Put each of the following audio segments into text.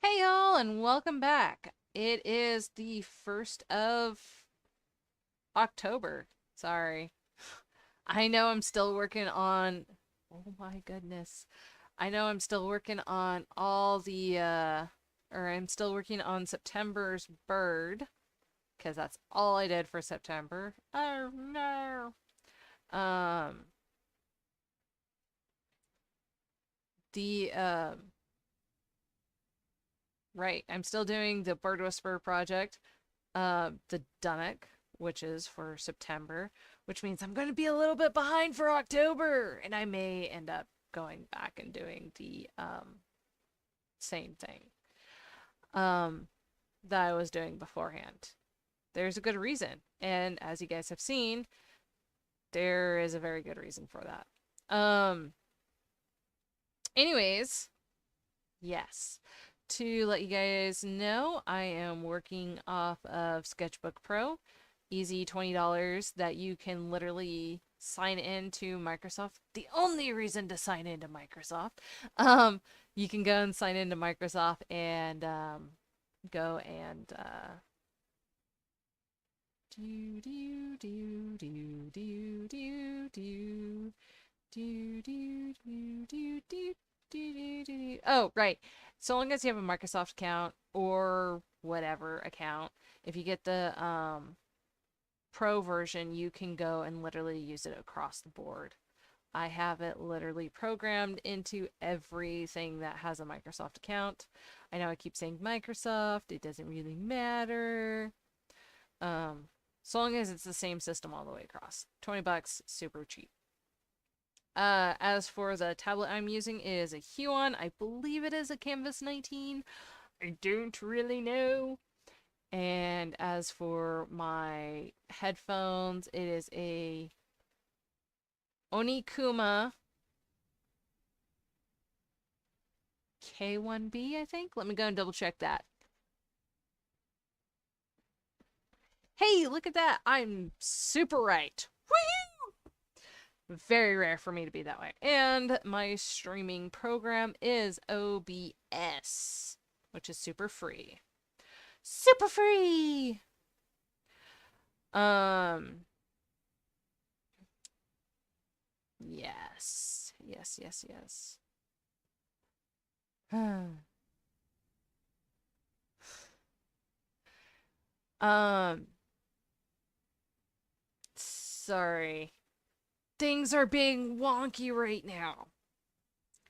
Hey y'all, and welcome back. It is the 1st of October. Sorry. I know I'm still working on. Oh my goodness. I know I'm still working on all the, or I'm still working on September's bird, because that's all I did for September. Oh no. Um, the right, I'm still doing the Bird Whisperer project. The Dunnock, which is for September, which means I'm going to be a little bit behind for October, and I may end up going back and doing the same thing um, that I was doing beforehand. There's a good reason, and as you guys have seen, there is a very good reason for that. Anyways, yes. To let you guys know, I am working off of Sketchbook Pro. Easy $20 that you can literally sign into Microsoft. The only reason to sign into Microsoft. You can go and sign into Microsoft and go and do do do do do do do do do do do do do. Oh, right. So long as you have a Microsoft account or whatever account, if you get the Pro version, you can go and literally use it across the board. I have it literally programmed into everything that has a Microsoft account. I know I keep saying Microsoft, it doesn't really matter. Um, so long as it's the same system all the way across. 20 bucks, super cheap. As for the tablet I'm using is a Huon. I believe it is a Canvas 19. I don't really know. And as for my headphones, it is a Onikuma K1B, I think. Let me go and double check that. Hey, look at that. I'm super right. Woohoo! Very rare for me to be that way. And my streaming program is OBS, which is super free. Super free! Um, yes. Yes, yes, yes. um, sorry. Things are being wonky right now.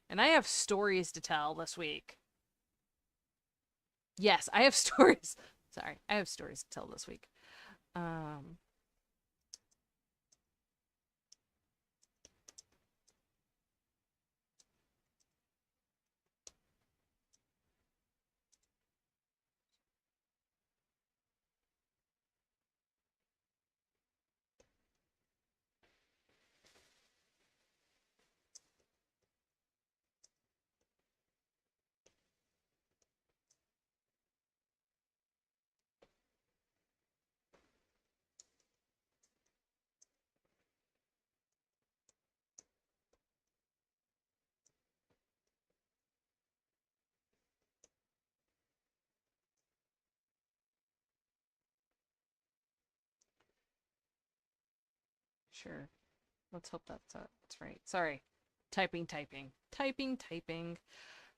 And I have stories to tell this week. Yes, I have stories. Sorry, I have stories to tell this week. Um, sure. Let's hope that's right. Sorry. Typing, typing. Typing, typing.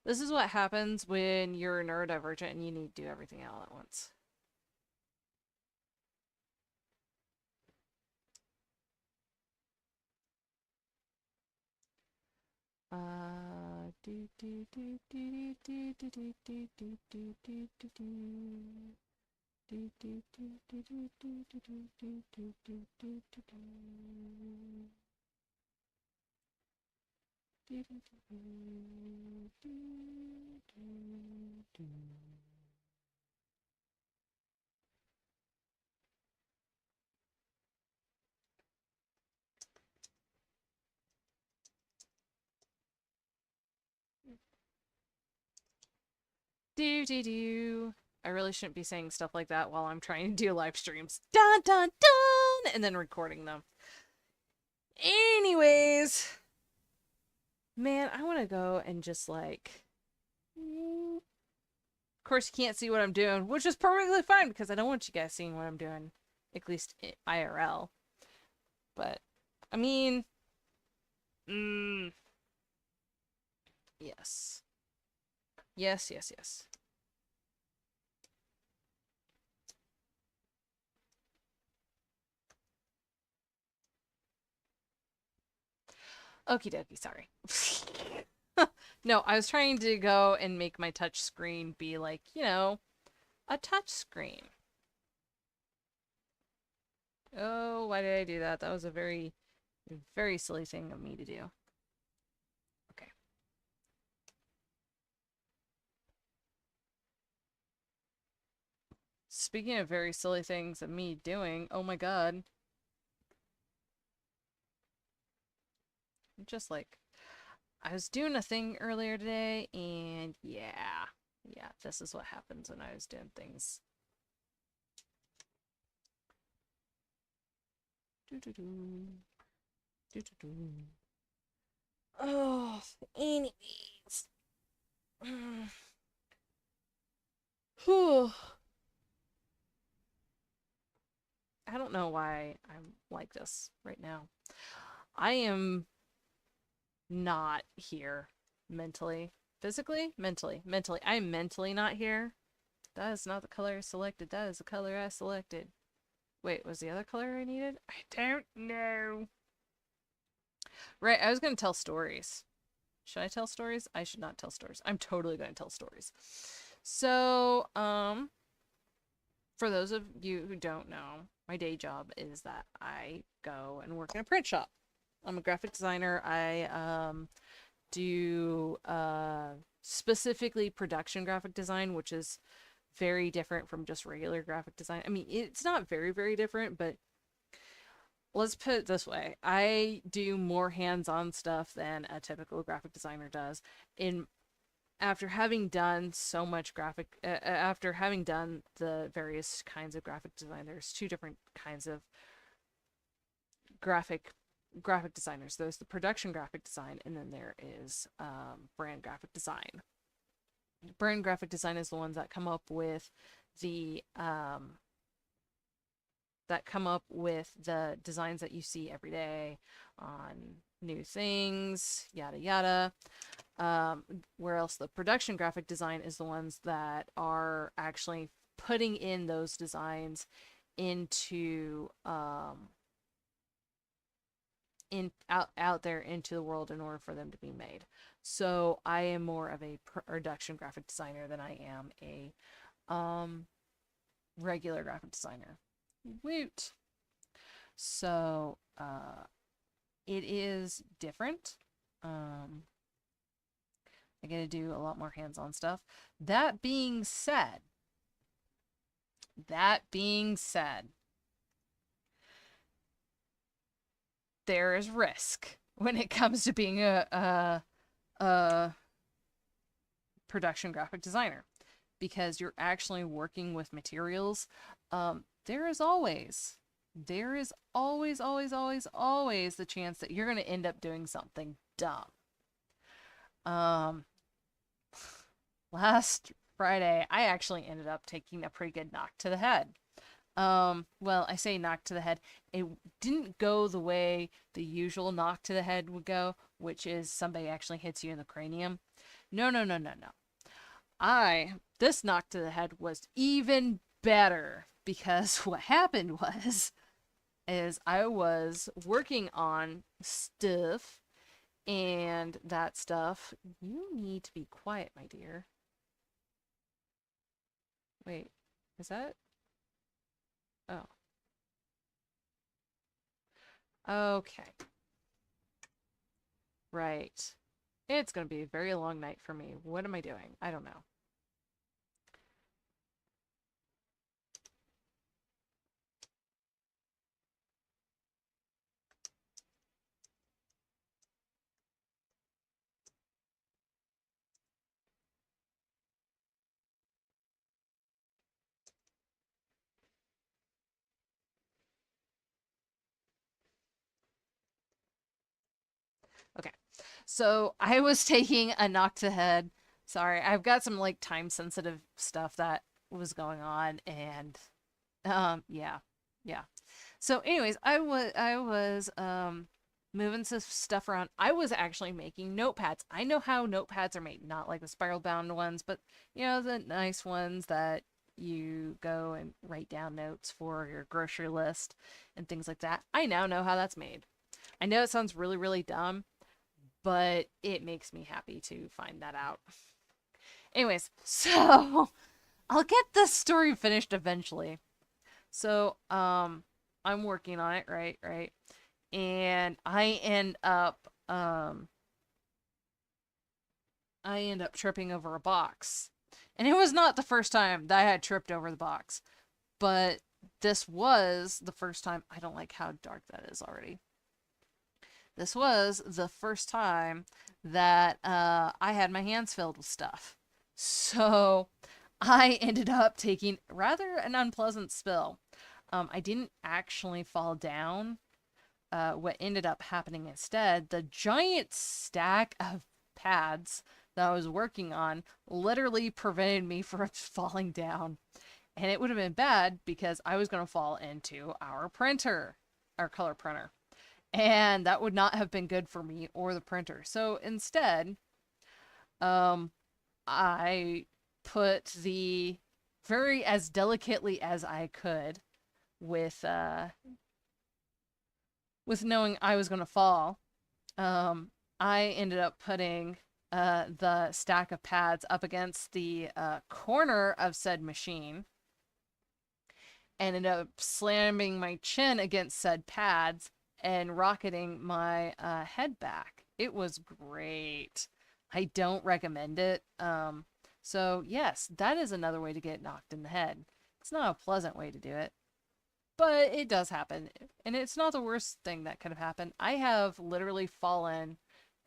This is what happens when you're neurodivergent and you need to do everything all at once. Do do do do do do do do do do do do do. Do do do do do do do do do do do do do do. Do do do do do do. Do do do. I really shouldn't be saying stuff like that while I'm trying to do live streams. Dun dun dun! And then recording them. Anyways, man, I want to go and just like course, you can't see what I'm doing, which is perfectly fine because I don't want you guys seeing what I'm doing, at least IRL. But, I mean, mm, yes. Yes, yes, yes. Okie dokie, sorry. No, I was trying to go and make my touch screen be like, you know, a touch screen. Oh, why did I do that? That was a very, very silly thing of me to do. Okay. Speaking of very silly things of me doing, oh my god. Just like, I was doing a thing earlier today, and yeah. Yeah, this is what happens when I was doing things. Doo-doo-doo. Doo-doo-doo. Oh, anyways. Whew. I don't know why I'm like this right now. I am not here mentally. Physically? Mentally. Mentally. I'm mentally not here. That is not the color I selected. That is the color I selected. Wait, was the other color I needed? I don't know. Right, I was going to tell stories. Should I tell stories? I should not tell stories. I'm totally going to tell stories. So, for those of you who don't know, my day job is that I go and work in a print shop. I'm a graphic designer. I do specifically production graphic design, which is very different from just regular graphic design. I mean, it's not very, very different, but let's put it this way. I do more hands-on stuff than a typical graphic designer does. In After having done so much after having done the various kinds of graphic design, there's two different kinds of graphic designers. There's the production graphic design, and then there is brand graphic design. Brand graphic design is the ones that come up with the designs that you see every day on new things, yada yada. Where else the production graphic design is the ones that are actually putting in those designs into out there into the world in order for them to be made. So I am more of a production graphic designer than I am a regular graphic designer. Woot. So it is different. I get to do a lot more hands-on stuff. That being said, there is risk when it comes to being a production graphic designer because you're actually working with materials. There is always, always, always the chance that you're going to end up doing something dumb. Last Friday, I actually ended up taking a pretty good knock to the head. Well, I say knock to the head. It didn't go the way the usual knock to the head would go, which is somebody actually hits you in the cranium. No, no, no, no, no. This knock to the head was even better because what happened is I was working on stuff, and that stuff, you need to be quiet, my dear. Wait, is that? Oh. Okay. Right. It's going to be a very long night for me. What am I doing? I don't know. Okay. So I was taking a knock to the head Sorry, I've got some like time sensitive stuff that was going on, and yeah, yeah. So, anyways, I was moving some stuff around. I was actually making notepads. I know how notepads are made, not like the spiral bound ones, but you know the nice ones that you go and write down notes for your grocery list and things like that. I now know how that's made. I know it sounds really, really dumb, but it makes me happy to find that out. Anyways, so I'll get this story finished eventually. So, I'm working on it, right? And I end up tripping over a box. And it was not the first time that I had tripped over the box, but this was the first time. I don't like how dark that is already. This was the first time that I had my hands filled with stuff. So I ended up taking rather an unpleasant spill. I didn't actually fall down. What ended up happening instead, the giant stack of pads that I was working on literally prevented me from falling down. And it would have been bad because I was going to fall into our printer, our color printer. And that would not have been good for me or the printer. So instead, um, I put the very as delicately as I could with knowing I was going to fall. I ended up putting the stack of pads up against the corner of said machine and ended up slamming my chin against said pads and rocketing my head back. It was great. I don't recommend it. So yes, that is another way to get knocked in the head. It's not a pleasant way to do it, but it does happen. And it's not the worst thing that could have happened. I have literally fallen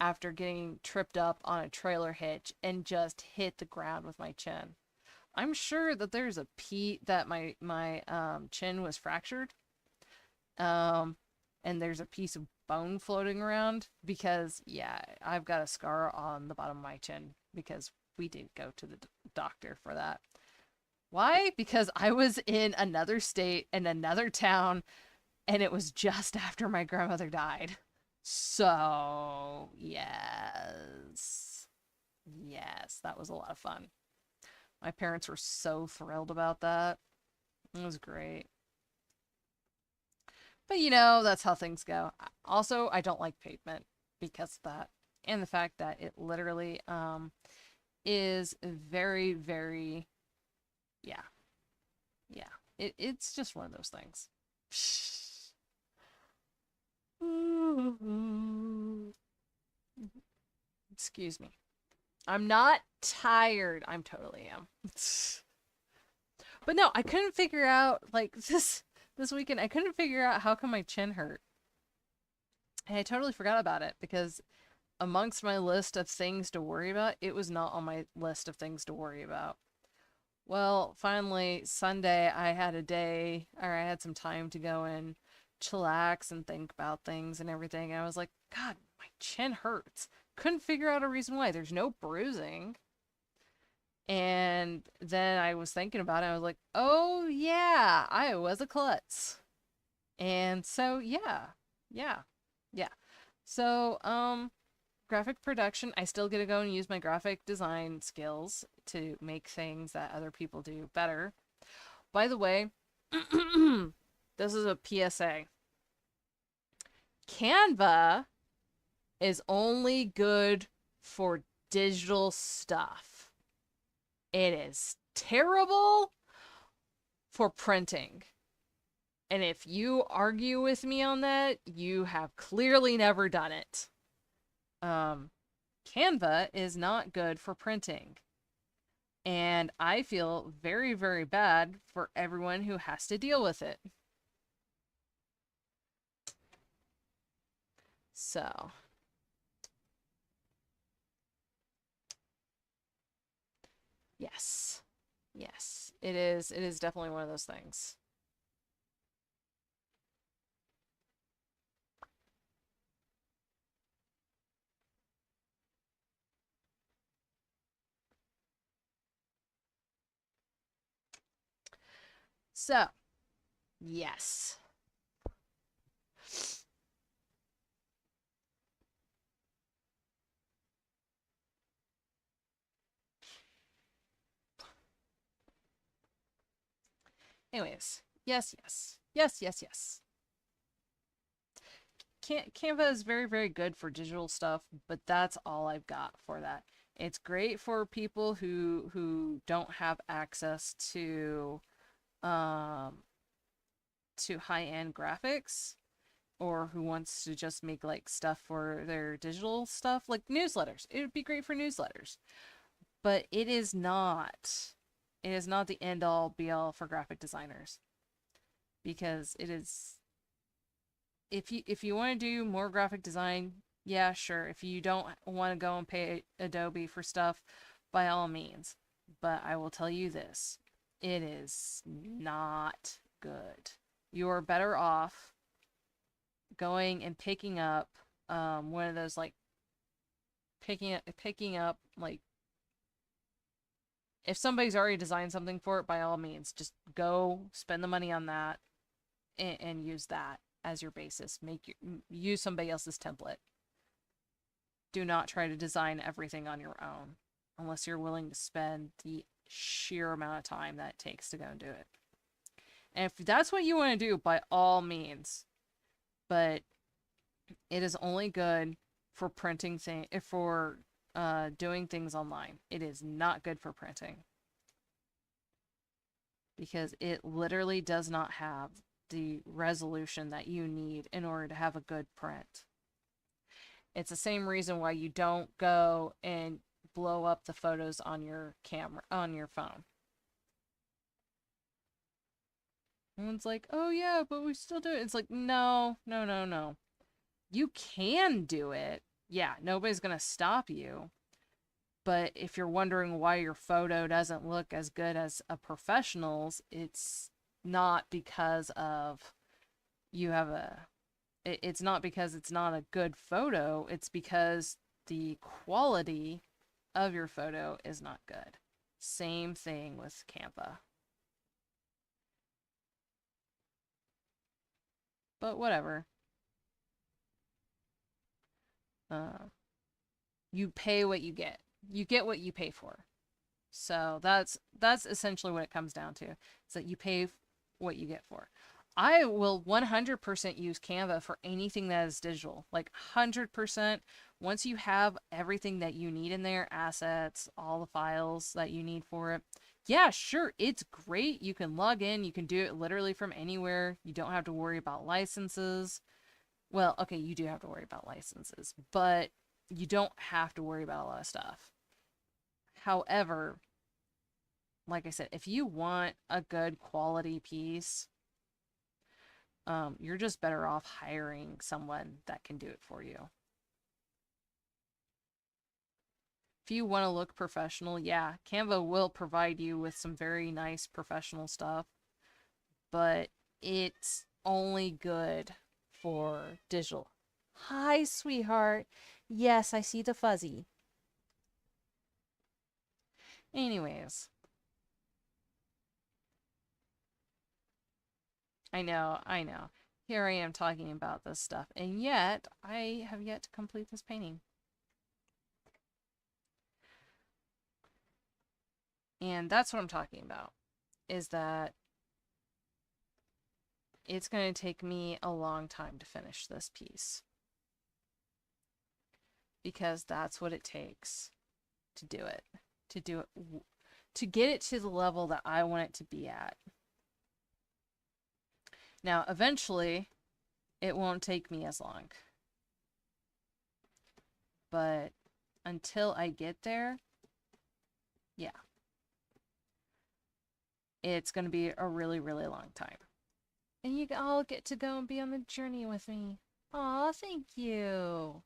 after getting tripped up on a trailer hitch and just hit the ground with my chin. I'm sure that there's a that my chin was fractured. Um and there's a piece of bone floating around because yeah, I've got a scar on the bottom of my chin because we did go to the doctor for that. Why? Because I was in another state in another town and it was just after my grandmother died. So, yes. Yes, that was a lot of fun. My parents were so thrilled about that. It was great. But you know, that's how things go. Also, I don't like pavement because of that. And the fact that it literally is very, very, yeah, yeah. It's just one of those things. Excuse me. I'm not tired. I'm totally am. But no, I couldn't figure out like this weekend. I couldn't figure out how come my chin hurt. And I totally forgot about it because amongst my list of things to worry about, it was not on my list of things to worry about. Well, finally, Sunday, I had a day, or I had some time to go and chillax and think about things and everything. And I was like, God, my chin hurts. Couldn't figure out a reason why. There's no bruising. And then I was thinking about it. I was like, oh, yeah, I was a klutz. And so, yeah, yeah, yeah. So, graphic production, I still get to go and use my graphic design skills to make things that other people do better. By the way, this is a PSA. Canva is only good for digital stuff. It is terrible for printing. And if you argue with me on that, you have clearly never done it. Canva is not good for printing. And I feel very, very bad for everyone who has to deal with it. So, yes. Yes, it is. It is definitely one of those things. So, yes. Anyways, yes, yes. Yes, yes, yes. Canva is very, very good for digital stuff, but that's all I've got for that. It's great for people who don't have access um to high-end graphics, or who wants to just make like stuff for their digital stuff, like newsletters. It would be great for newsletters. But it is not. It is not the end all be all for graphic designers, because it is, if you want to do more graphic design, yeah, sure. If you don't want to go and pay Adobe for stuff, by all means. But I will tell you this, it is not good. You are better off going and picking up one of those, like, picking up like, if somebody's already designed something for it, by all means, just go spend the money on that, and use that as your basis. Use somebody else's template. Do not try to design everything on your own unless you're willing to spend the sheer amount of time that it takes to go and do it. And if that's what you want to do, by all means. But it is only good for printing for doing things online. It is not good for printing, because it literally does not have the resolution that you need in order to have a good print. It's the same reason why you don't go and blow up the photos on your camera, on your phone. And it's like, oh yeah, but we still do it. It's like, no, no, no, no. You can do it. Yeah, nobody's gonna stop you. But if you're wondering why your photo doesn't look as good as a professional's, it's not because of you have a it's not because it's not a good photo, it's because the quality of your photo is not good. Same thing with Canva. But whatever. Uh, you pay what you get. You get what you pay for. So that's essentially what it comes down to. Is that you pay what you get for. I will 100% use Canva for anything that is digital. Like 100%. Once you have everything that you need in there, assets, all the files that you need for it, yeah, sure, it's great. You can log in, you can do it literally from anywhere. You don't have to worry about licenses. Well, okay, you do have to worry about licenses, but you don't have to worry about a lot of stuff. However, like I said, if you want a good quality piece, you're just better off hiring someone that can do it for you. If you want to look professional, yeah, Canva will provide you with some very nice professional stuff, but it's only good for digital. Hi, sweetheart. Yes, I see the fuzzy. Anyways, I know, I know. Here I am talking about this stuff, and yet I have yet to complete this painting. And that's what I'm talking about, is that it's going to take me a long time to finish this piece, because that's what it takes to do it, to do it, to get it to the level that I want it to be at. Now, eventually, it won't take me as long, but until I get there, yeah, it's going to be a really, really long time. And you all get to go and be on the journey with me. Aw, thank you.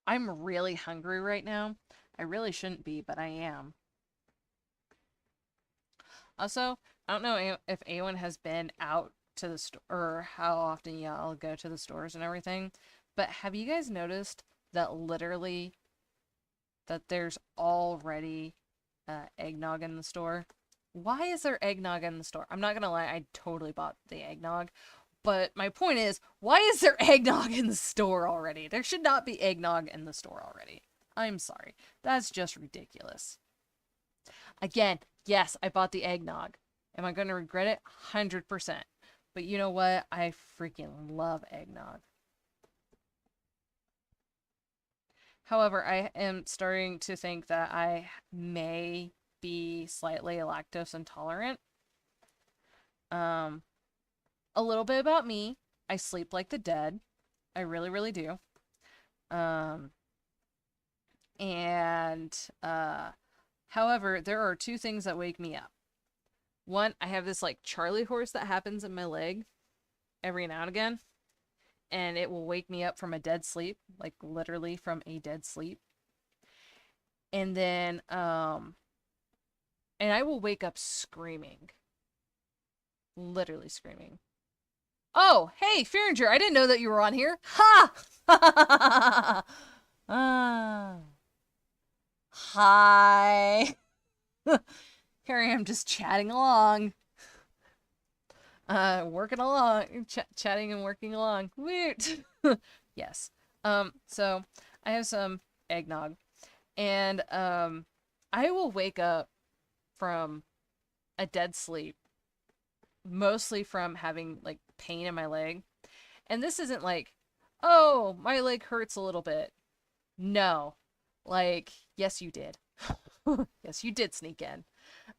I'm really hungry right now. I really shouldn't be, but I am. Also, I don't know if anyone has been out to the store or how often y'all go to the stores and everything, but have you guys noticed that literally that there's already eggnog in the store? Why is there eggnog in the store? I'm not gonna lie, I totally bought the eggnog. But my point is, why is there eggnog in the store already? There should not be eggnog in the store already. I'm sorry. That's just ridiculous. Again, yes, I bought the eggnog. Am I going to regret it? 100%. But you know what? I freaking love eggnog. However, I am starting to think that I may be slightly lactose intolerant. A little bit about me. I sleep like the dead. I really, really do. Um, and however, there are two things that wake me up. One, I have this like Charlie horse that happens in my leg every now and again, and it will wake me up from a dead sleep, like literally from a dead sleep. And then and I will wake up screaming. Literally screaming. Oh, hey, Fearinger, I didn't know that you were on here. Ha! Ah. Hi. Here I am just chatting along. Working along, chatting and working along. Woot. Yes. So I have some eggnog, and I will wake up from a dead sleep, mostly from having like pain in my leg. And this isn't like, oh, my leg hurts a little bit. No. Like, yes, you did. Yes, you did sneak in.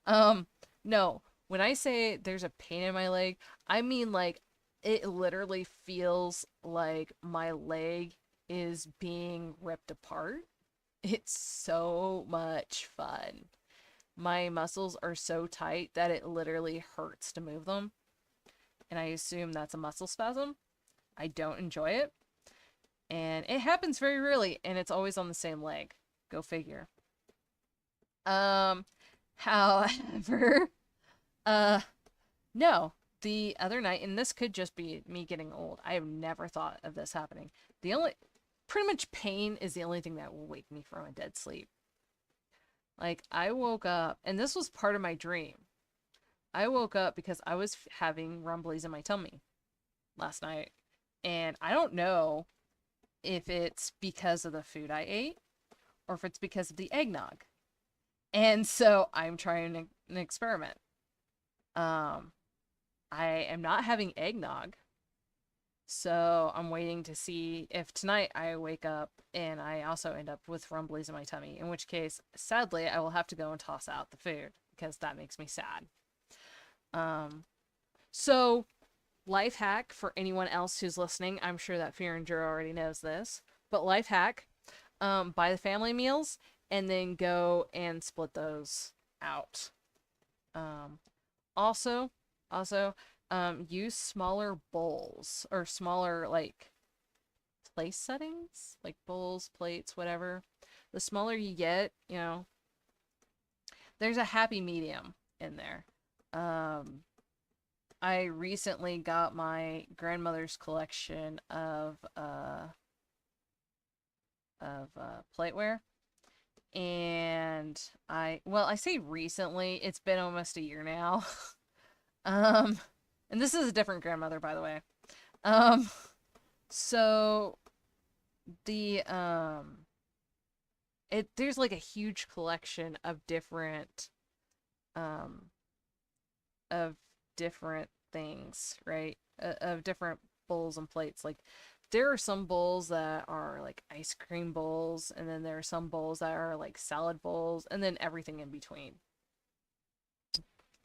No. When I say there's a pain in my leg, I mean like it literally feels like my leg is being ripped apart. It's so much fun. My muscles are so tight that it literally hurts to move them. And I assume that's a muscle spasm. I don't enjoy it. And it happens very rarely, and it's always on the same leg. Go figure. However, uh, no. The other night, and this could just be me getting old. I have never thought of this happening. Pretty much pain is the only thing that will wake me from a dead sleep. Like, I woke up, and this was part of my dream. I woke up because I was having rumblies in my tummy last night. And I don't know if it's because of the food I ate or if it's because of the eggnog. And so I'm trying an experiment. I am not having eggnog. So I'm waiting to see if tonight I wake up and I also end up with rumblies in my tummy, in which case, sadly, I will have to go and toss out the food because that makes me sad. So life hack for anyone else who's listening, I'm sure that Fearinger already knows this, but life hack, buy the family meals and then go and split those out. Also, use smaller bowls or smaller like place settings, like bowls, plates, whatever. The smaller you get, there's a happy medium in there. I recently got my grandmother's collection of plateware, and I say recently, it's been almost a year now. And this is a different grandmother, by the way. So the there's like a huge collection of um of different things, right? Of different bowls and plates. Like there are some bowls that are like ice cream bowls, and then there are some bowls that are like salad bowls, and then everything in between.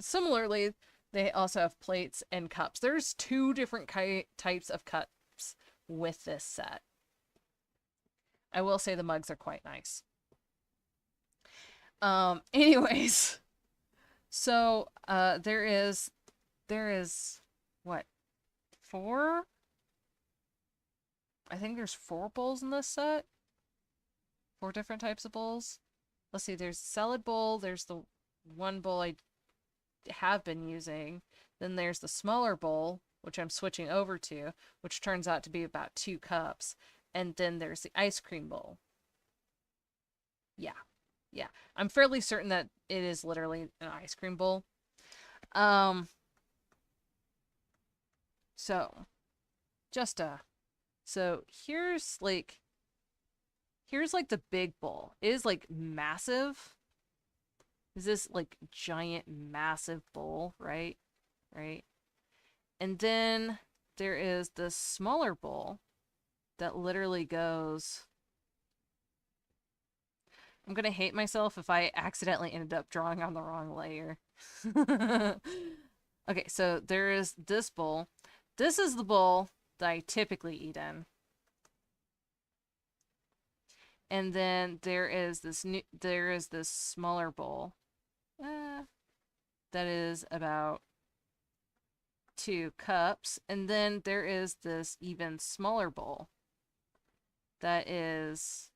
Similarly, they also have plates and cups. There's two different types of cups with this set. I will say the mugs are quite nice. Anyways, so there is what, four? I think there's four bowls in this set. 4 different types of bowls. Let's see, there's salad bowl, there's the one bowl I have been using, then there's the smaller bowl, which I'm switching over to, which turns out to be about 2 cups, and then there's the ice cream bowl. Yeah, yeah. I'm fairly certain that it is literally an ice cream bowl. Um, so, just so here's like the big bowl. It is like massive. Is this like giant massive bowl, right? Right. And then there is this smaller bowl that literally goes. I'm gonna hate myself if I accidentally ended up drawing on the wrong layer. Okay, so there is this bowl. This is the bowl that I typically eat in. And then there is this smaller bowl that is about 2 cups, and then there is this even smaller bowl that is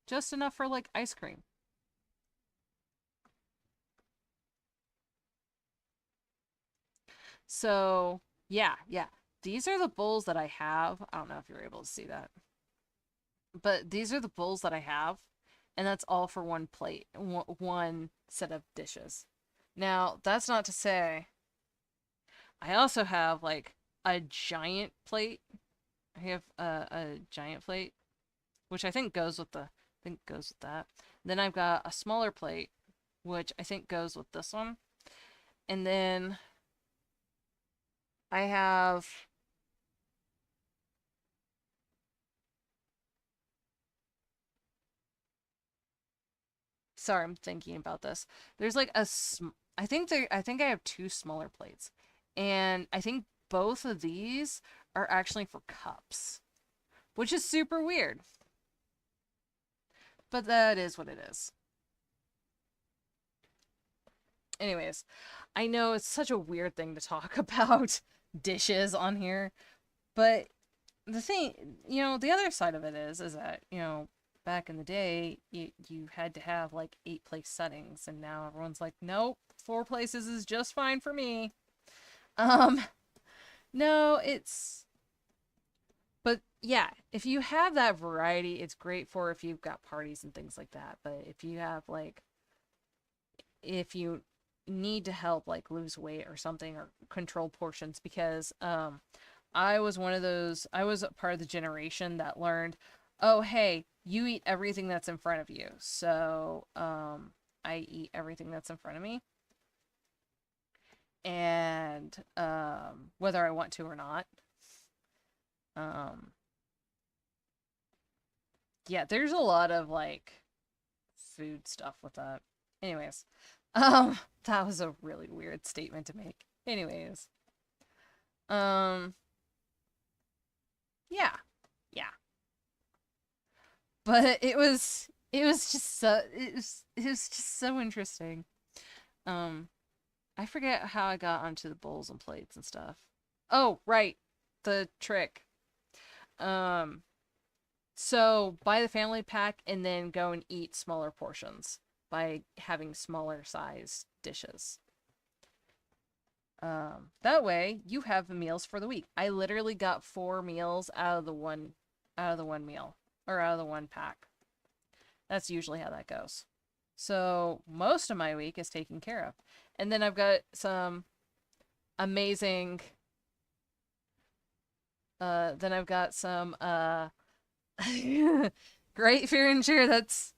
just enough for like ice cream. So yeah, yeah. These are the bowls that I have. I don't know if you're able to see that. But these are the bowls that I have, and that's all for one plate, one set of dishes. Now, that's not to say I also have like a giant plate. I have a giant plate, which I think goes with that. Then I've got a smaller plate, which I think goes with this one. And then I have sorry, I'm thinking about this. There's like I think I have 2 smaller plates. And I think both of these are actually for cups, which is super weird. But that is what it is. Anyways, I know it's such a weird thing to talk about dishes on here, but the thing, the other side of it is that, back in the day, you had to have like 8 place settings, and now everyone's like, nope, 4 places is just fine for me. No, but yeah, if you have that variety, it's great for if you've got parties and things like that. But if you need to help like lose weight or something or control portions, because I was a part of the generation that learned, oh hey, you eat everything that's in front of you. So I eat everything that's in front of me. And whether I want to or not. Um yeah, there's a lot of like food stuff with that. Anyways, that was a really weird statement to make. Anyways, um, yeah, yeah, but it was just so interesting. Um, I forget how I got onto the bowls and plates and stuff. Oh, right, the trick. Um, so buy the family pack and then go and eat smaller portions by having smaller size dishes. That way you have meals for the week. I literally got 4 meals out of the one meal or out of the one pack. That's usually how that goes. So most of my week is taken care of. And then I've got some amazing then I've got some great fear and cheer. That's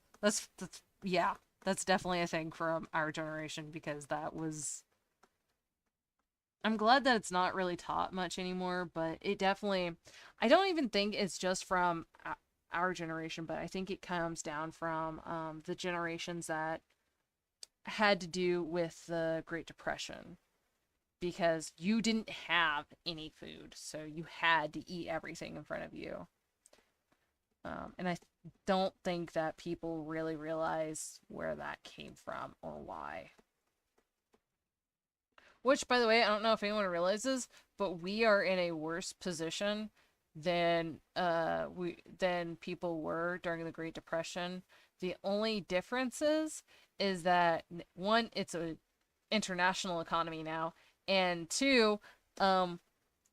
yeah, that's definitely a thing from our generation because that was I'm glad that it's not really taught much anymore, but it definitely, I don't even think it's just from our generation, but I think it comes down from the generations that had to do with the Great Depression because you didn't have any food, so you had to eat everything in front of you. And I don't think that people really realize where that came from or why. Which, by the way, I don't know if anyone realizes, but we are in a worse position than people were during the Great Depression. The only difference is that one, it's a international economy now, and two, um,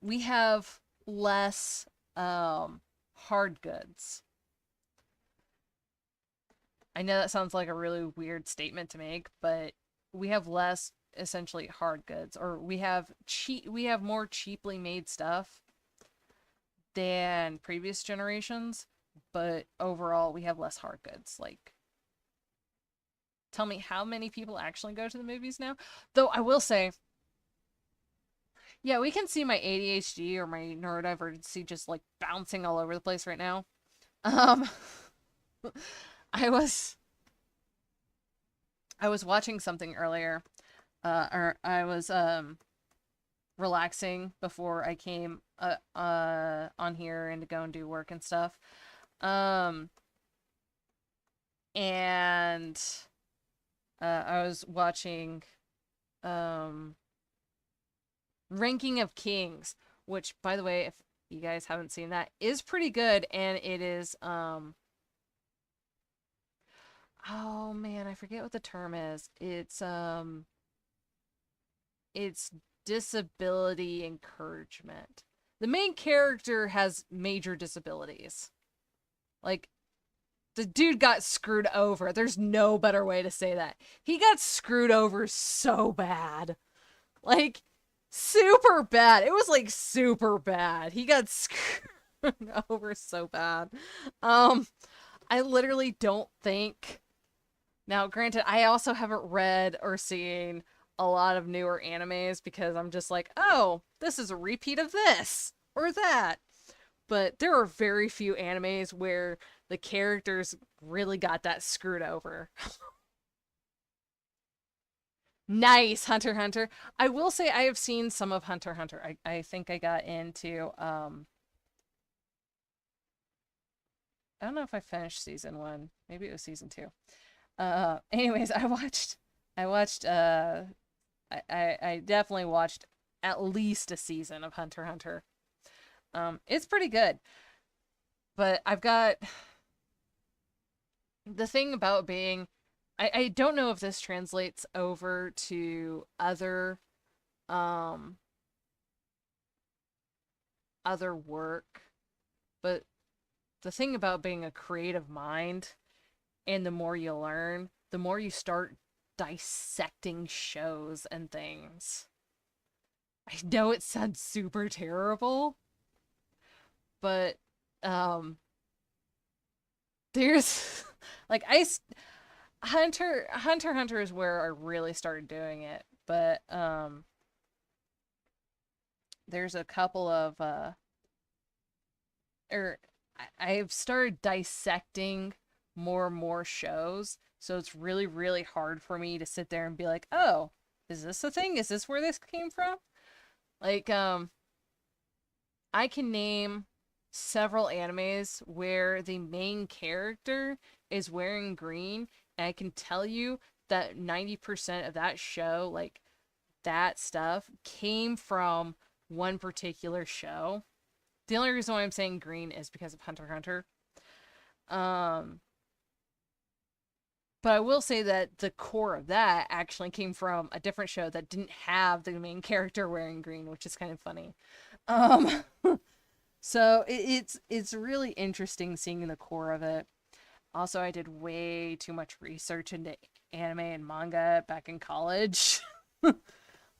we have less hard goods. I know that sounds like a really weird statement to make, but we have less essentially hard goods, or we have more cheaply made stuff than previous generations, but overall we have less hard goods. Like, tell me how many people actually go to the movies now? Though I will say, yeah, we can see my ADHD or my neurodivergency just like bouncing all over the place right now. Um I was I was watching something earlier, or I was relaxing before I came on here and to go and do work and stuff. Um and I was watching um Ranking of Kings, which by the way, if you guys haven't seen that, is pretty good, and it is oh man, I forget what the term is. It's disability encouragement. The main character has major disabilities. Like, the dude got screwed over. There's no better way to say that. He got screwed over so bad. Like, super bad. It was like super bad. He got screwed over so bad. I literally don't think. Now, granted, I also haven't read or seen a lot of newer animes because I'm just like, oh, this is a repeat of this or that. But there are very few animes where the characters really got that screwed over. Nice, Hunter x Hunter. I will say I have seen some of Hunter x Hunter. I think I got into I don't know if I finished season 1. Maybe it was season 2. Anyways, I watched I definitely watched at least a season of Hunter x Hunter. It's pretty good. But I've got the thing about being I don't know if this translates over to um other work, but the thing about being a creative mind, and the more you learn, the more you start dissecting shows and things. I know it sounds super terrible, but um there's like Hunter x Hunter is where I really started doing it, but there's a couple of or I've started dissecting more and more shows, so it's really really hard for me to sit there and be like, "Oh, is this a thing? Is this where this came from?" Like I can name several animes where the main character is wearing green, and I can tell you that 90% of that show, like that stuff, came from one particular show. The only reason why I'm saying green is because of Hunter x Hunter. Um, but I will say that the core of that actually came from a different show that didn't have the main character wearing green, which is kind of funny. Um, so it's really interesting seeing the core of it. Also, I did way too much research into anime and manga back in college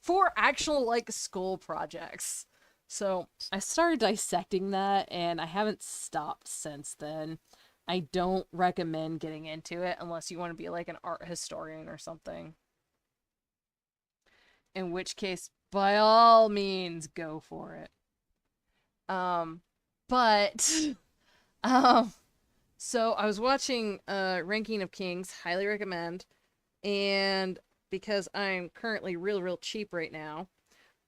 for actual like school projects. So I started dissecting that, and I haven't stopped since then. I don't recommend getting into it unless you want to be like an art historian or something. In which case, by all means, go for it. Um, but um, so I was watching Ranking of Kings, highly recommend, and because I'm currently real cheap right now,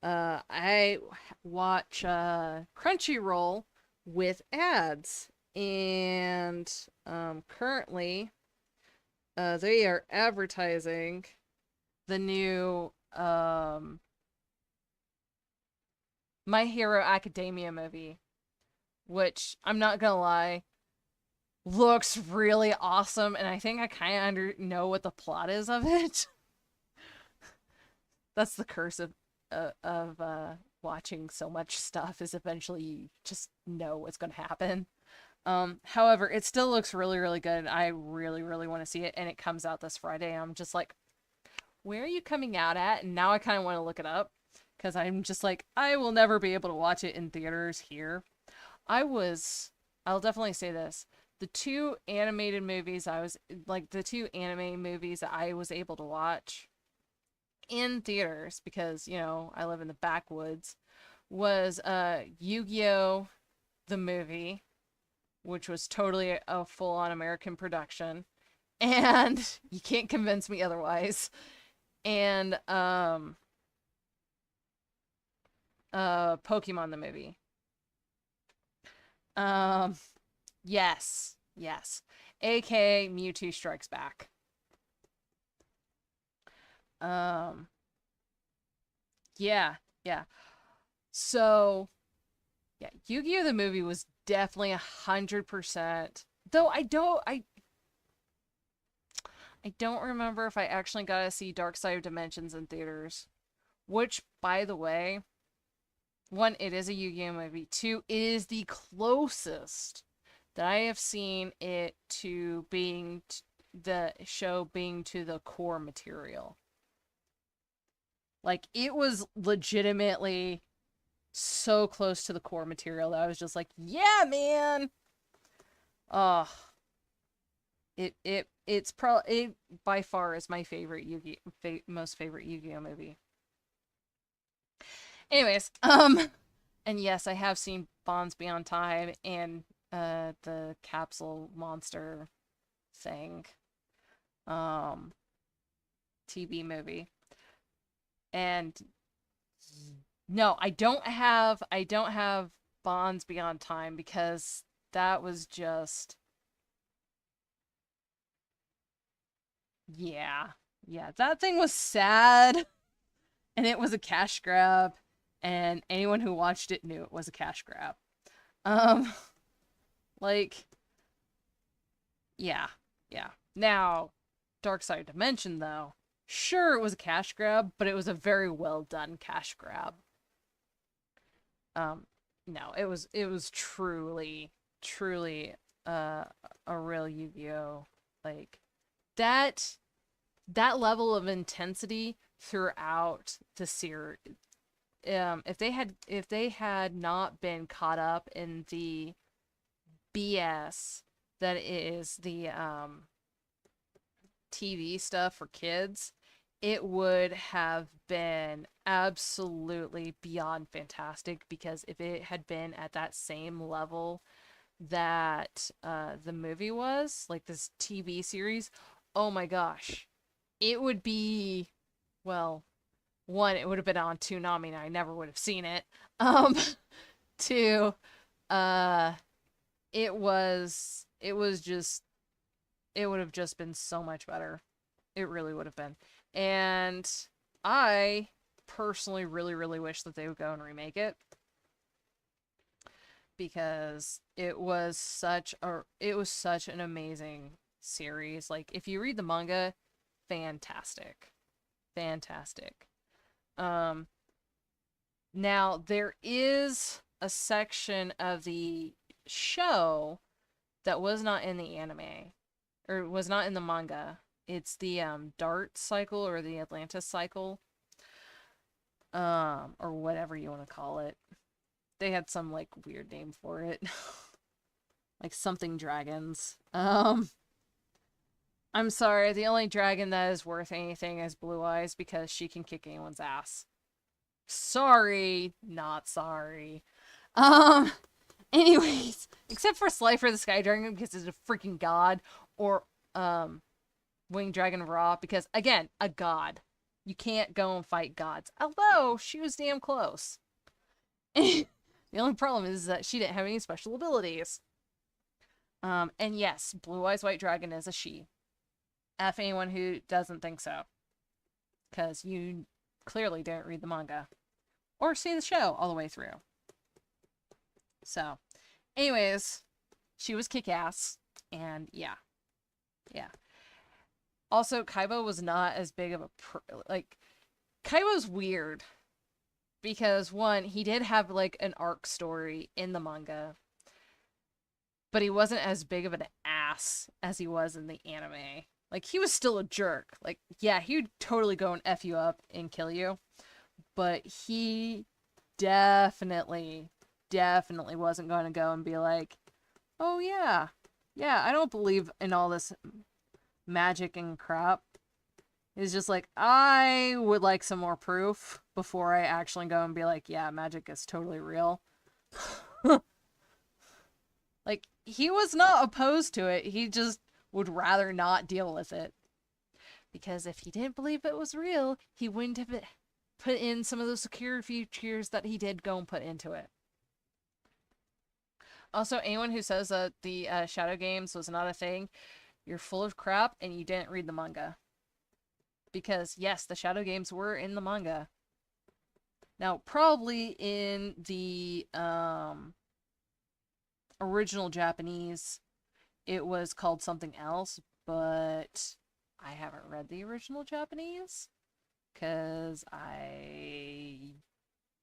I watch Crunchyroll with ads, and currently they are advertising the new My Hero Academia movie, which I'm not gonna lie, looks really awesome, and I think I kind of know what the plot is of it. That's the curse of watching so much stuff, is eventually you just know what's going to happen. However, it still looks really, really good. I really, really want to see it, and it comes out this Friday. I'm just like, where are you coming out at? And now I kind of want to look it up because I'm just like, I will never be able to watch it in theaters here. I'll definitely say this. The two animated movies the two anime movies that I was able to watch in theaters because, I live in the backwoods, was Yu-Gi-Oh! The movie, which was totally a full-on American production. And you can't convince me otherwise. And Pokemon the movie. Um yes. AKA Mewtwo Strikes Back. Um yeah, yeah. So yeah, Yu-Gi-Oh! The movie was definitely 100%. Though I don't remember if I actually got to see Dark Side of Dimensions in theaters. Which, by the way, one, it is a Yu-Gi-Oh! Movie. Two, it is the closest that I have seen it to being the show being to the core material. Like, it was legitimately so close to the core material that I was just like, yeah, man. Oh, it's probably by far is my favorite most favorite Yu-Gi-Oh movie. Anyways, and yes, I have seen Bonds Beyond Time and the capsule monster thing, um, TV movie. And no, I don't have Bonds Beyond Time because that was just, yeah. Yeah, that thing was sad and it was a cash grab, and anyone who watched it knew it was a cash grab. Um like, yeah. Yeah. Now, Dark Side Dimension though, sure it was a cash grab, but it was a very well done cash grab. Um no, it was truly uh a real Yu-Gi-Oh! Like, that that level of intensity throughout the series. If they had not been caught up in the BS that is the TV stuff for kids, it would have been absolutely beyond fantastic, because if it had been at that same level that the movie was, like this TV series, oh my gosh, it would be, well, one, it would have been on Toonami and I never would have seen it. Um, two, uh, it would have just been so much better. It really would have been. And I personally really, really wish that they would go and remake it, because it was such an amazing series. Like, if you read the manga, fantastic. Fantastic. Um Now there is a section of the show that was not in the anime, or was not in the manga. It's the Dart cycle, or the Atlantis cycle, or whatever you want to call it. They had some like weird name for it. Like something dragons. I'm sorry, the only dragon that is worth anything is Blue Eyes, because she can kick anyone's ass. Sorry, not sorry. Um, Anyways, except for Slifer the Sky Dragon, because he's a freaking god, or Winged Dragon Raw, because again, a god. You can't go and fight gods. Although she was damn close. The only problem is that she didn't have any special abilities. And yes, Blue Eyes White Dragon is a she. F anyone who doesn't think so, because you clearly didn't read the manga or see the show all the way through. So, Anyways, she was kick-ass, and yeah. Also, Kaiba was not as big of a like. Kaiba's weird because one, he did have like an arc story in the manga, but he wasn't as big of an ass as he was in the anime. Like, he was still a jerk. Like, yeah, he would totally go and F you up and kill you, but he definitely, definitely wasn't going to go and be like, oh yeah, I don't believe in all this magic and crap. He's just like, I would like some more proof before I actually go and be like, yeah, magic is totally real. Like, he was not opposed to it. He just would rather not deal with it. Because if he didn't believe it was real, he wouldn't have put in some of those security features that he did go and put into it. Also, anyone who says that the Shadow Games was not a thing, you're full of crap and you didn't read the manga. Because, yes, the Shadow Games were in the manga. Now, probably in the original Japanese, it was called something else, but I haven't read the original Japanese because I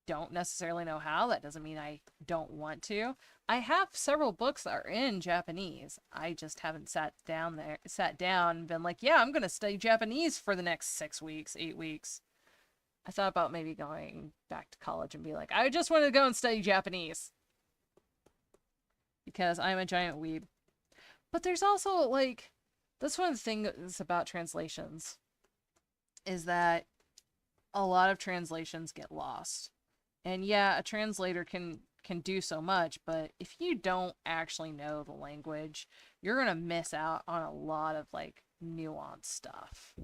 don't necessarily know how. That doesn't mean I don't want to. I have several books that are in Japanese. I just haven't sat down and been like, yeah, I'm going to study Japanese for the next 6 weeks, 8 weeks. I thought about maybe going back to college and be like, I just want to go and study Japanese. Because I'm a giant weeb. But there's also, like, that's one of the things about translations, is that a lot of translations get lost. And yeah, a translator can do so much, but if you don't actually know the language, you're going to miss out on a lot of, like, nuanced stuff.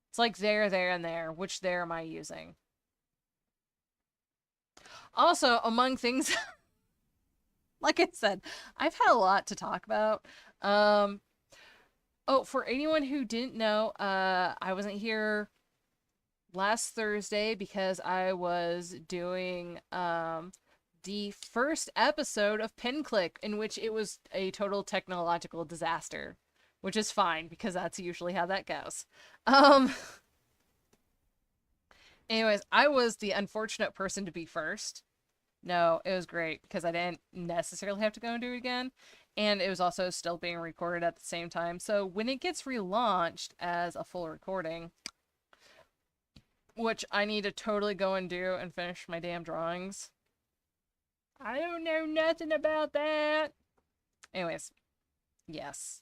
It's like there, and there. Which there am I using? Also, among things, like I said, I've had a lot to talk about. Oh, for anyone who didn't know, I wasn't here last Thursday because I was doing the first episode of Pin Click, in which it was a total technological disaster, which is fine because that's usually how that goes. Anyways, I was the unfortunate person to be first. No, it was great because I didn't necessarily have to go and do it again. And it was also still being recorded at the same time. So when it gets relaunched as a full recording, which I need to totally go and do and finish my damn drawings. I don't know nothing about that. Anyways, yes.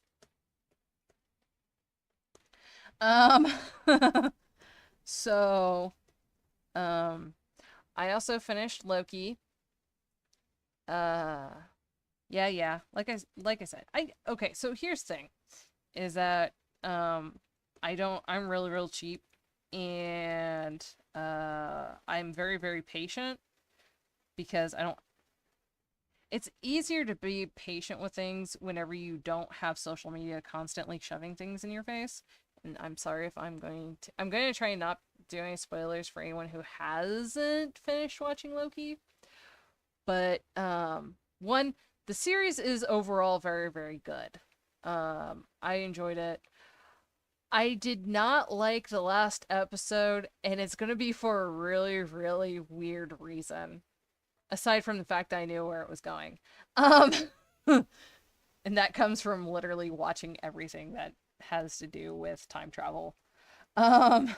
Um, so, I also finished Loki. Uh, yeah. Like I said, okay. So here's the thing, is that I'm really real cheap, and I'm very very patient because I don't. It's easier to be patient with things whenever you don't have social media constantly shoving things in your face. And I'm sorry if I'm going to try and not do any spoilers for anyone who hasn't finished watching Loki. But one, the series is overall very, very good. I enjoyed it. I did not like the last episode, and it's going to be for a really, really weird reason. Aside from the fact that I knew where it was going. And that comes from literally watching everything that has to do with time travel. Um,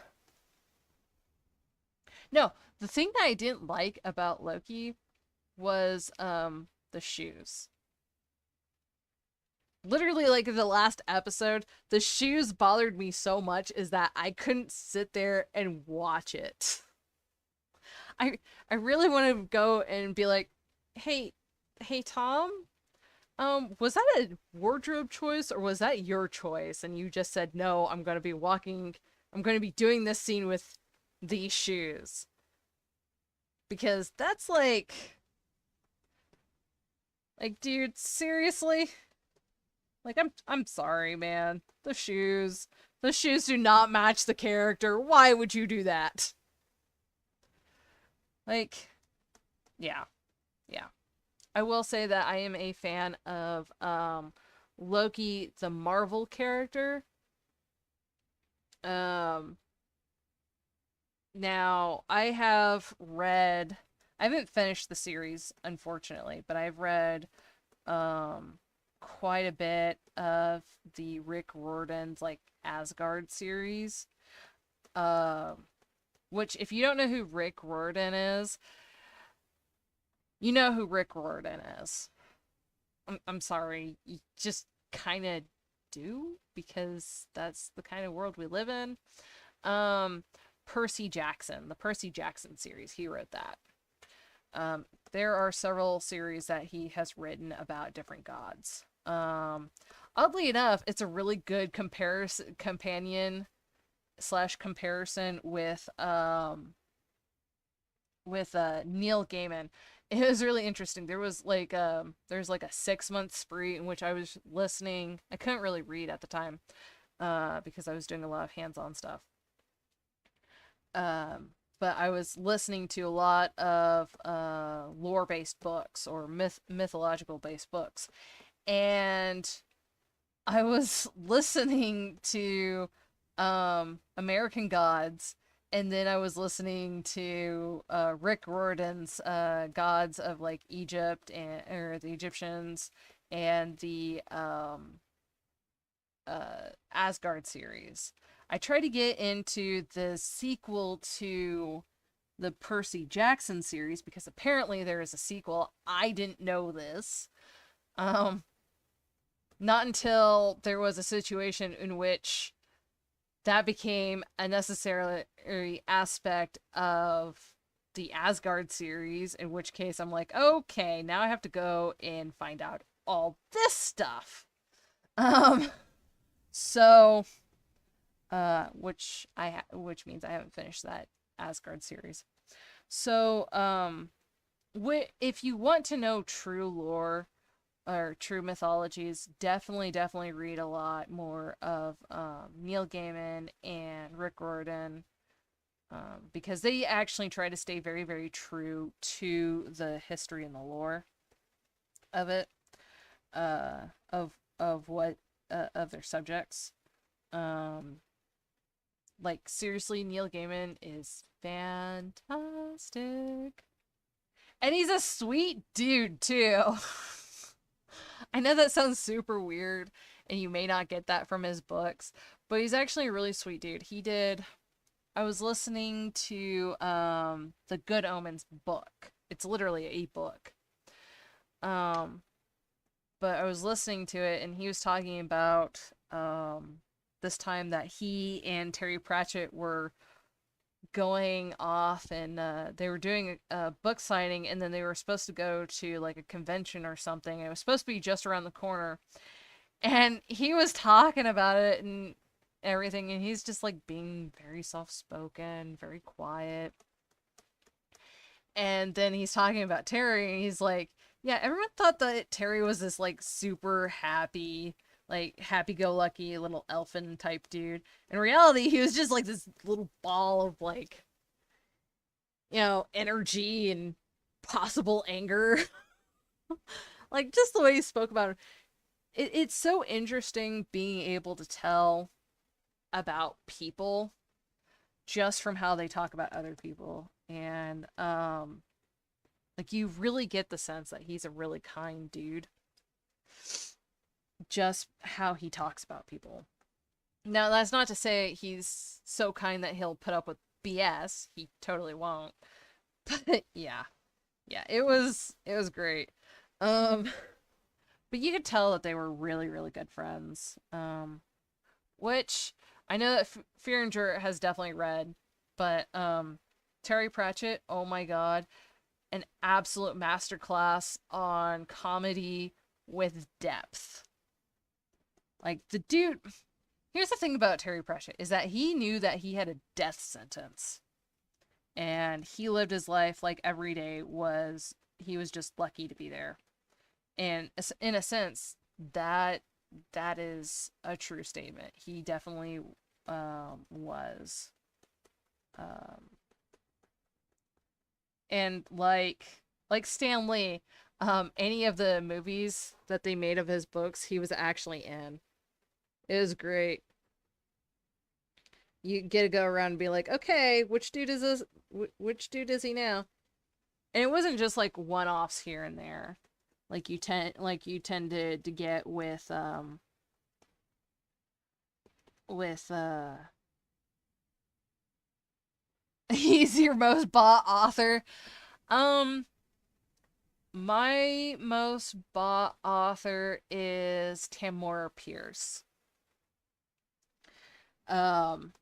no, the thing that I didn't like about Loki was the shoes. Literally, like the last episode, the shoes bothered me so much is that I couldn't sit there and watch it. I really want to go and be like, hey, Tom, was that a wardrobe choice or was that your choice? And you just said, no, I'm going to be doing this scene with these shoes. Because that's like, dude, seriously? Like, I'm sorry, man. The shoes do not match the character. Why would you do that? Like, yeah. I will say that I am a fan of Loki, the Marvel character. Um, Now I haven't finished the series, unfortunately, but I've read um quite a bit of the Rick Riordan's like Asgard series. Um, which if you don't know who Rick Riordan is, you know who Rick Riordan is. I'm sorry, you just kind of do because that's the kind of world we live in. Um, Percy Jackson, the Percy Jackson series, he wrote that. There are several series that he has written about different gods. Oddly enough, it's a really good comparison companion slash comparison with Neil Gaiman. It was really interesting. There's like a 6 month spree in which I was listening. I couldn't really read at the time because I was doing a lot of hands-on stuff. Um, but I was listening to a lot of lore-based books or mythological-based books, and I was listening to American Gods, and then I was listening to Rick Riordan's Gods of like Egypt and or the Egyptians and the Asgard series. I tried to get into the sequel to the Percy Jackson series because apparently there is a sequel. I didn't know this. Um, Not until there was a situation in which that became a necessary aspect of the Asgard series, in which case I'm like, okay, now I have to go and find out all this stuff. Um, so, which means I haven't finished that Asgard series. So, if you want to know true lore or true mythologies, definitely read a lot more of Neil Gaiman and Rick Riordan because they actually try to stay very true to the history and the lore of it, uh, of what of their subjects. Um, like seriously, Neil Gaiman is fantastic. And he's a sweet dude too. I know that sounds super weird and you may not get that from his books, but he's actually a really sweet dude. I was listening to the Good Omens book. It's literally a book. Um but I was listening to it and he was talking about this time that he and Terry Pratchett were going off and they were doing a book signing and then they were supposed to go to like a convention or something. It was supposed to be just around the corner. And he was talking about it and everything and he's just like being very soft-spoken, very quiet. And then he's talking about Terry and he's like, yeah, everyone thought that Terry was this like super happy, like happy-go-lucky little elfin type dude. In reality, he was just like this little ball of like, energy and possible anger. Like just the way he spoke about it. It's so interesting being able to tell about people just from how they talk about other people. And like you really get the sense that he's a really kind dude. Just how he talks about people. Now that's not to say he's so kind that he'll put up with BS. He totally won't. But yeah. Yeah, it was great. Um but you could tell that they were really good friends. Which I know that Fearinger has definitely read, but Terry Pratchett, oh my god, an absolute masterclass on comedy with depth. Like the dude, here's the thing about Terry Pratchett is that he knew that he had a death sentence. And he lived his life like every day he was just lucky to be there. And in a sense, that is a true statement. He definitely was. Um, and like Stan Lee, Any of the movies that they made of his books, he was actually in. It was great. You get to go around and be like, okay, which dude is this? Which dude is he now? And it wasn't just like one-offs here and there, like you tended to get with he's your most bought author. Um, my most bought author is Tamora Pierce. Um,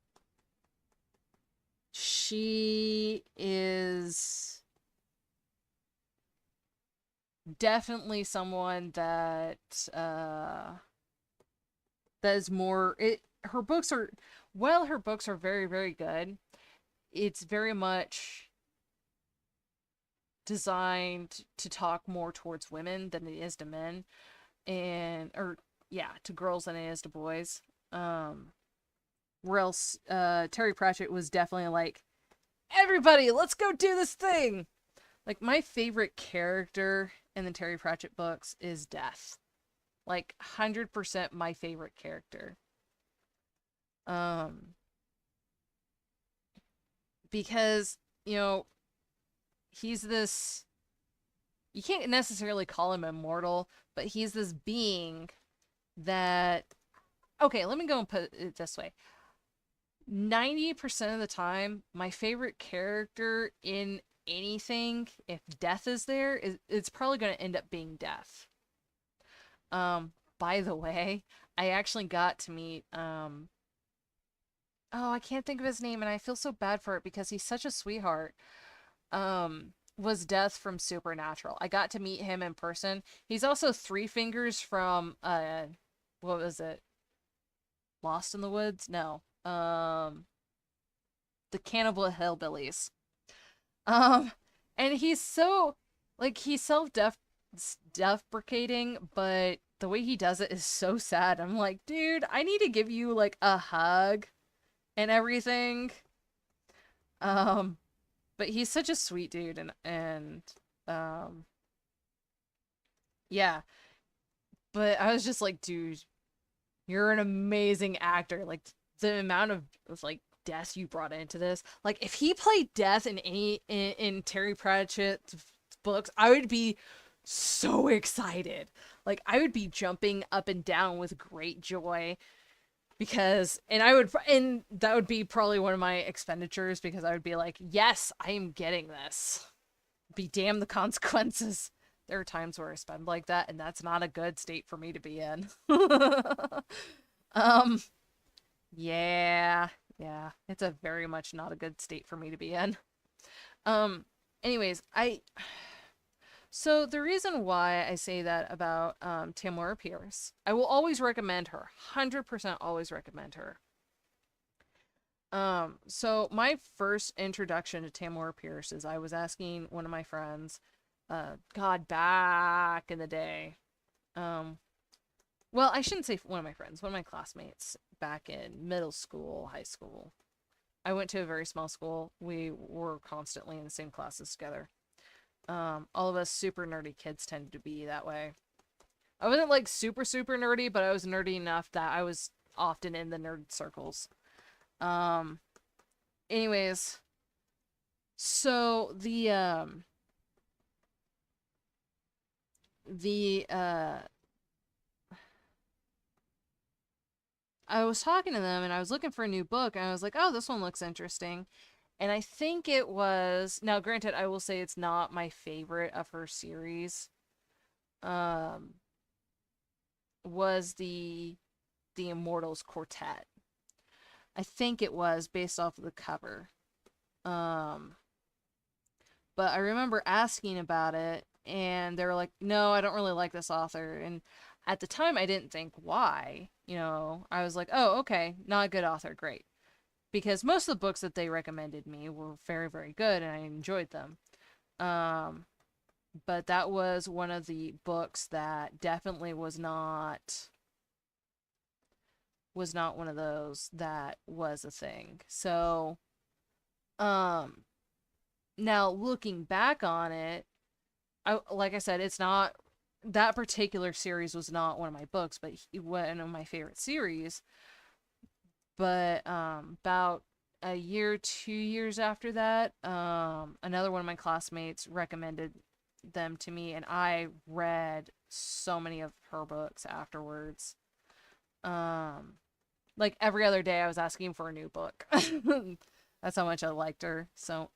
she is definitely someone that that is more it her books are while her books are very, very good, it's very much designed to talk more towards women than it is to men, and or yeah, to girls than it is to boys. Um where else Terry Pratchett was definitely like, everybody, let's go do this thing. Like my favorite character in the Terry Pratchett books is Death. Like 100% my favorite character. Um because, you know, he's this you can't necessarily call him immortal, but he's this being that okay, let me go and put it this way. 90% of the time, my favorite character in anything, if Death is there, it's probably going to end up being Death. By the way, I actually got to meet oh, I can't think of his name and I feel so bad for it because he's such a sweetheart. Was Death from Supernatural. I got to meet him in person. He's also Three Fingers from what was it? Lost in the Woods? No. The Cannibal Hillbillies. Um and he's so like he's self-deprecating, but the way he does it is so sad. I'm like, dude, I need to give you like a hug and everything. Um but he's such a sweet dude, and um yeah, but I was just like, dude, you're an amazing actor. Like the amount of like death you brought into this. Like if he played Death in in Terry Pratchett's books, I would be so excited. Like I would be jumping up and down with great joy because and that would be probably one of my expenditures because I would be like, "Yes, I am getting this. Be damned the consequences." There are times where I spend like that, and that's not a good state for me to be in. um, yeah, yeah, it's a very much not a good state for me to be in. Um, anyways, so the reason why I say that about Tamora Pierce, I will always recommend her. 100% always recommend her. So my first introduction to Tamora Pierce is I was asking one of my friends, God, back in the day. Um, well, I shouldn't say one of my friends, one of my classmates back in middle school, high school. I went to a very small school. We were constantly in the same classes together. All of us super nerdy kids tended to be that way. I wasn't like super, super nerdy, but I was nerdy enough that I was often in the nerd circles. Um, anyways, so the I was talking to them and I was looking for a new book and I was like, oh, this one looks interesting. And I think it was now granted, I will say it's not my favorite of her series. Um was the Immortals Quartet. I think it was based off of the cover. Um but I remember asking about it and they were like, "No, I don't really like this author." And at the time I didn't think why. You know, I was like, "Oh, okay, not a good author, great." Because most of the books that they recommended me were very, very good and I enjoyed them. Um, but that was one of the books that definitely was not one of those that was a thing. So, um, now looking back on it, like I said, it's not that particular series was not one of my books, but one of my favorite series. But about a year, 2 years after that, another one of my classmates recommended them to me, and I read so many of her books afterwards. Um, like every other day, I was asking for a new book. That's how much I liked her. So,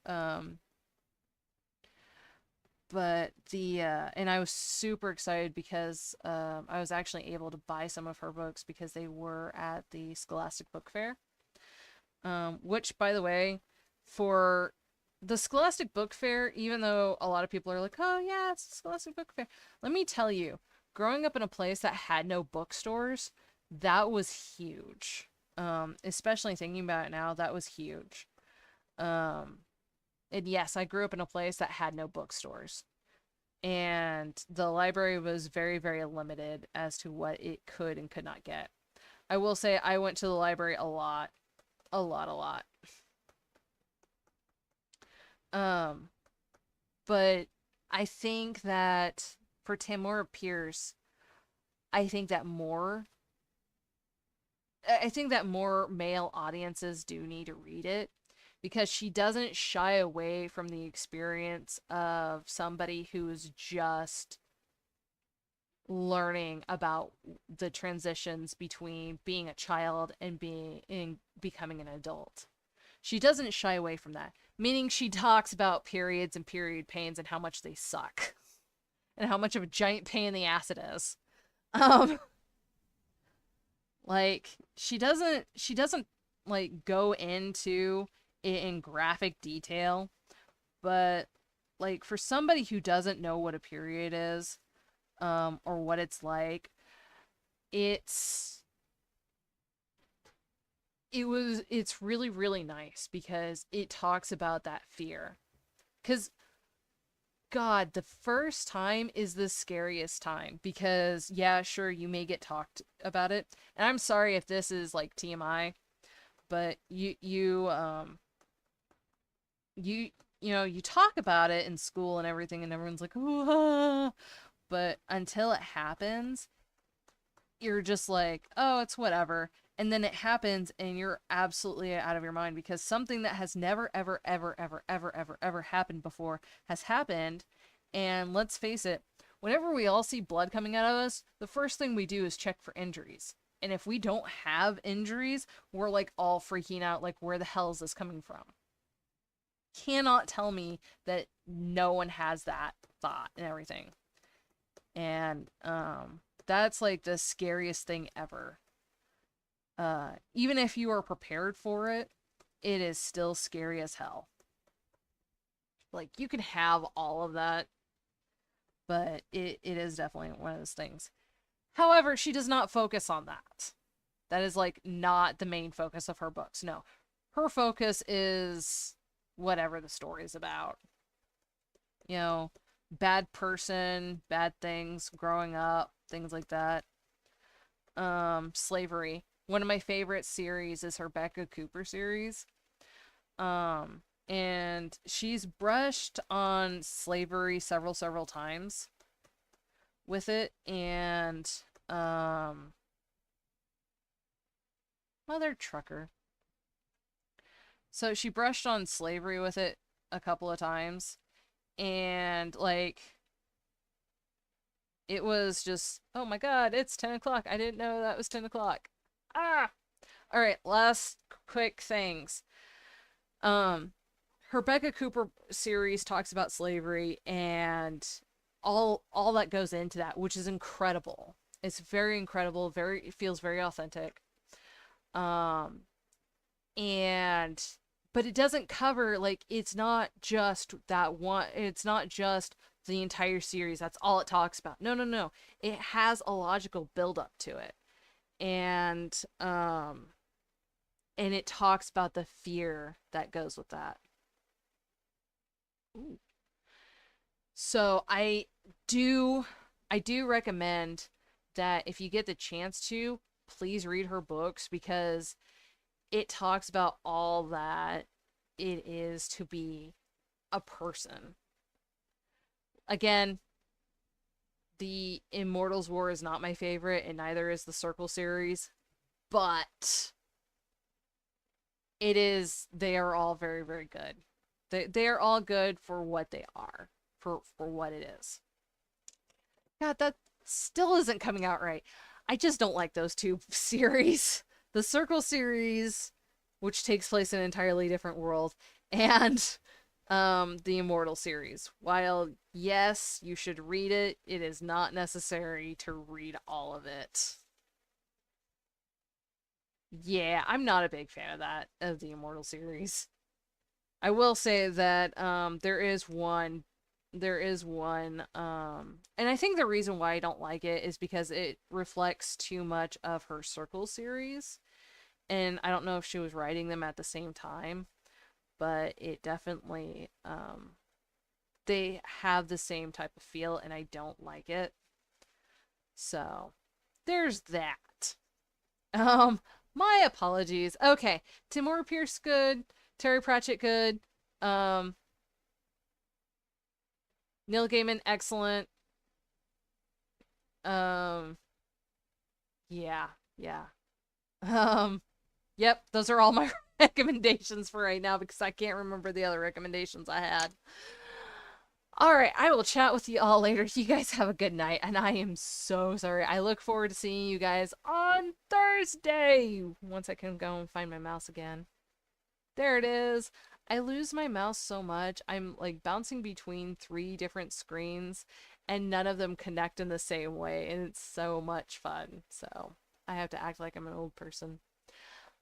but and I was super excited because I was actually able to buy some of her books because they were at the Scholastic Book Fair. Which, by the way, for the Scholastic Book Fair, even though a lot of people are like, oh yeah, it's the Scholastic Book Fair, let me tell you, growing up in a place that had no bookstores, that was huge. Especially thinking about it now, that was huge. Um, and yes, I grew up in a place that had no bookstores. And the library was very, very limited as to what it could and could not get. I will say I went to the library a lot. A lot, a lot. Um, but I think that for Tamora Pierce, I think that more I think that more male audiences do need to read it because she doesn't shy away from the experience of somebody who's just learning about the transitions between being a child and becoming an adult. She doesn't shy away from that, meaning she talks about periods and period pains and how much they suck and how much of a giant pain in the ass it is. Um like she doesn't like go into it in graphic detail, but like for somebody who doesn't know what a period is, or what it's like, it's it's really really nice because it talks about that fear. Cuz God, the first time is the scariest time because yeah, sure you may get talked about it. And I'm sorry if this is like TMI, but you you know, you talk about it in school and everything and everyone's like, "Ooh, ah," but until it happens, you're just like, oh, it's whatever. And then it happens and you're absolutely out of your mind because something that has never, ever, ever, ever, ever, ever, ever happened before has happened. And let's face it, whenever we all see blood coming out of us, the first thing we do is check for injuries. And if we don't have injuries, we're like all freaking out, like, where the hell is this coming from? Cannot tell me that no one has that thought and everything. And that's like the scariest thing ever. Even if you are prepared for it, it is still scary as hell. Like you can have all of that, but it is definitely one of those things. However, she does not focus on that. That is like not the main focus of her books. No. Her focus is whatever the story is about. You know, bad person, bad things, growing up, things like that. Slavery. One of my favorite series is her Becca Cooper series. And she's brushed on slavery several times with it, and mother trucker. So she brushed on slavery with it a couple of times, and like it was just, oh my god, it's 10 o'clock. I didn't know that was 10 o'clock. Ah! All right, last quick things. Um, her Becca Cooper series talks about slavery and all that goes into that, which is incredible. It's very incredible, it feels very authentic. Um, and but it doesn't cover like it's not just that one, it's not just the entire series. That's all it talks about. No, no, no. It has a logical build up to it. And and it talks about the fear that goes with that. Ooh. So do I do recommend that if you get the chance to, please read her books because it talks about all that it is to be a person. Again, the Immortals War is not my favorite, and neither is the Circle series, but they are all very, very good. They are all good for what they are, for what it is. God, that still isn't coming out right. I just don't like those two series. The Circle series, which takes place in an entirely different world, and the Immortal series. While yes, you should read it, it is not necessary to read all of it. Yeah, I'm not a big fan of that, of the Immortal series. I will say that there is one and I think the reason why I don't like it is because it reflects too much of her Circle series, and I don't know if she was writing them at the same time, but it definitely they have the same type of feel and I don't like it. So, there's that. Um my apologies. Okay, Timur Pierce good, Terry Pratchett good. Um Neil Gaiman excellent. Um yeah, yeah. Um yep, those are all my recommendations for right now because I can't remember the other recommendations I had. All right, I will chat with you all later. You guys have a good night, and I am so sorry. I look forward to seeing you guys on Thursday once I can go and find my mouse again. There it is. I lose my mouse so much. I'm like bouncing between three different screens, and none of them connect in the same way, and it's so much fun. So I have to act like I'm an old person.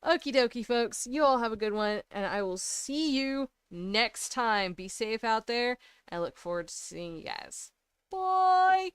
Okie dokie, folks. You all have a good one, and I will see you next time. Be safe out there. I look forward to seeing you guys. Bye!